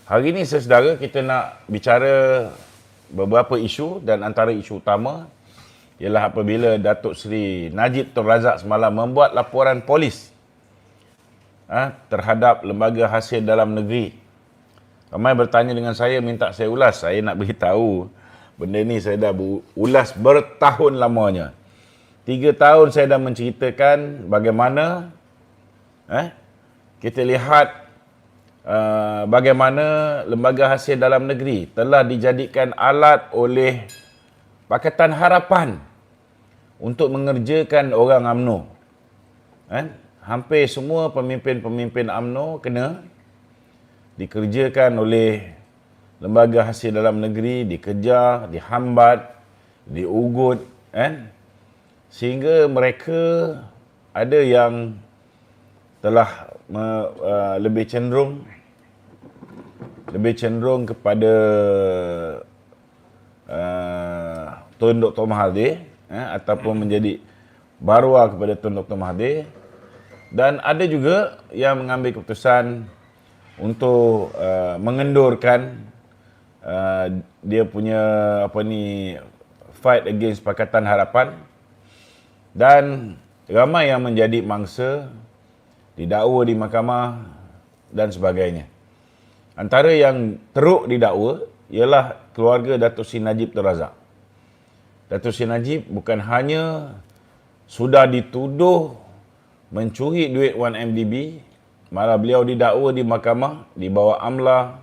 Hari ini saudara kita nak bicara beberapa isu dan antara isu utama ialah apabila Datuk Seri Najib Tun Razak semalam membuat laporan polis terhadap lembaga hasil dalam negeri. Ramai bertanya dengan saya, minta saya ulas. Saya nak beritahu benda ni saya dah ulas bertahun lamanya. 3 tahun saya dah menceritakan bagaimana kita lihat bagaimana lembaga hasil dalam negeri telah dijadikan alat oleh Pakatan Harapan untuk mengerjakan orang UMNO. Hampir semua pemimpin-pemimpin UMNO kena dikerjakan oleh lembaga hasil dalam negeri, dikejar, dihambat, diugut, sehingga mereka ada yang telah lebih cenderung kepada Tun Dr. Mahathir ataupun menjadi barua kepada Tun Dr. Mahathir, dan ada juga yang mengambil keputusan untuk mengendurkan dia punya fight against Pakatan Harapan, dan ramai yang menjadi mangsa didakwa di mahkamah dan sebagainya. Antara yang teruk didakwa ialah keluarga Datuk Seri Najib Tun Razak. Datuk Seri Najib bukan hanya sudah dituduh mencuri duit 1MDB, malah beliau didakwa di mahkamah di bawah AMLA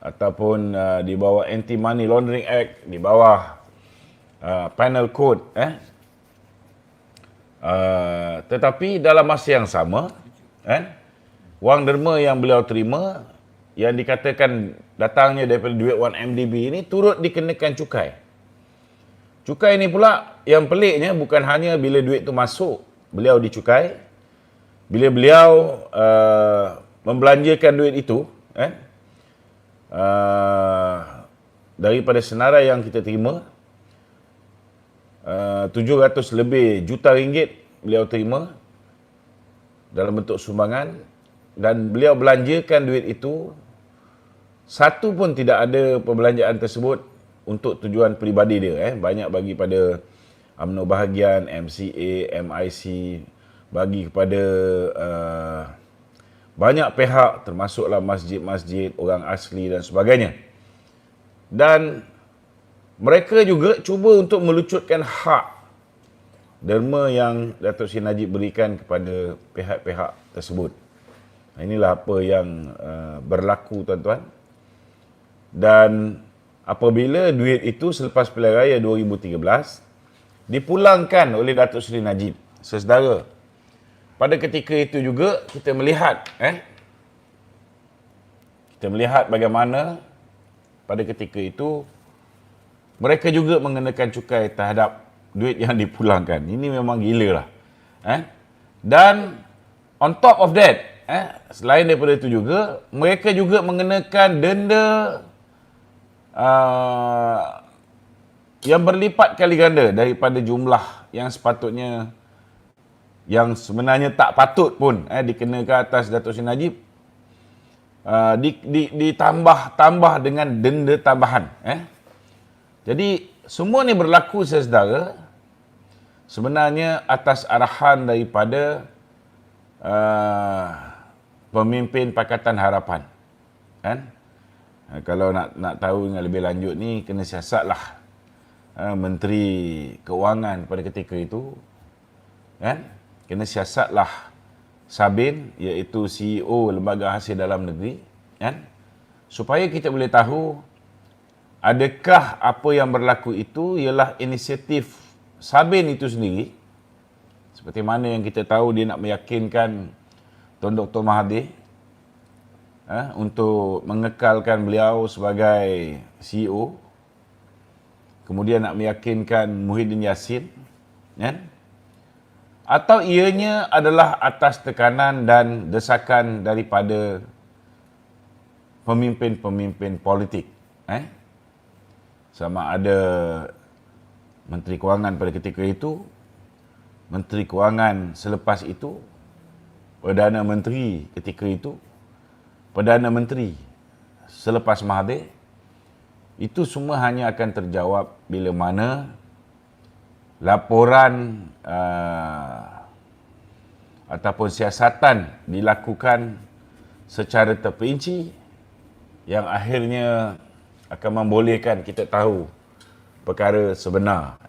ataupun di bawah Anti Money Laundering Act, di bawah Penal Code. Tetapi dalam masa yang sama, wang derma yang beliau terima yang dikatakan datangnya daripada duit 1MDB ini turut dikenakan cukai. Cukai ini pula yang peliknya bukan hanya bila duit itu masuk beliau dicukai, bila beliau membelanjakan duit itu daripada senarai yang kita terima, 700 lebih juta ringgit beliau terima dalam bentuk sumbangan, dan beliau belanjakan duit itu, satu pun tidak ada perbelanjaan tersebut untuk tujuan peribadi dia. Banyak bagi pada UMNO bahagian, MCA, MIC, bagi kepada banyak pihak, termasuklah masjid-masjid, orang asli dan sebagainya. Dan mereka juga cuba untuk melucutkan hak derma yang Datuk Seri Najib berikan kepada pihak-pihak tersebut. Inilah apa yang berlaku, tuan-tuan. Dan apabila duit itu selepas pilihan raya 2013 dipulangkan oleh Datuk Seri Najib, saudara, pada ketika itu juga kita melihat bagaimana pada ketika itu mereka juga mengenakan cukai terhadap duit yang dipulangkan. Ini memang gila lah. Dan on top of that, selain daripada itu juga, mereka juga mengenakan denda yang berlipat kali ganda daripada jumlah yang sepatutnya, yang sebenarnya tak patut pun dikenakan atas Datuk Seri Najib, ditambah dengan denda tambahan. Jadi semua ni berlaku, saudara, sebenarnya atas arahan daripada pemimpin Pakatan Harapan. Kalau nak tahu yang lebih lanjut ni, kena siasatlah Menteri Keuangan pada ketika itu, kena siasatlah Sabin, iaitu CEO Lembaga Hasil Dalam Negeri, supaya kita boleh tahu adakah apa yang berlaku itu ialah inisiatif Sabin itu sendiri, seperti mana yang kita tahu dia nak meyakinkan Tun Dr. Mahathir untuk mengekalkan beliau sebagai CEO, kemudian nak meyakinkan Muhyiddin Yassin, atau ianya adalah atas tekanan dan desakan daripada pemimpin-pemimpin politik. Sama ada Menteri Kewangan pada ketika itu, Menteri Kewangan selepas itu, Perdana Menteri ketika itu, Perdana Menteri selepas Mahathir, itu semua hanya akan terjawab bila mana laporan ataupun siasatan dilakukan secara terperinci yang akhirnya akan membolehkan kita tahu perkara sebenar.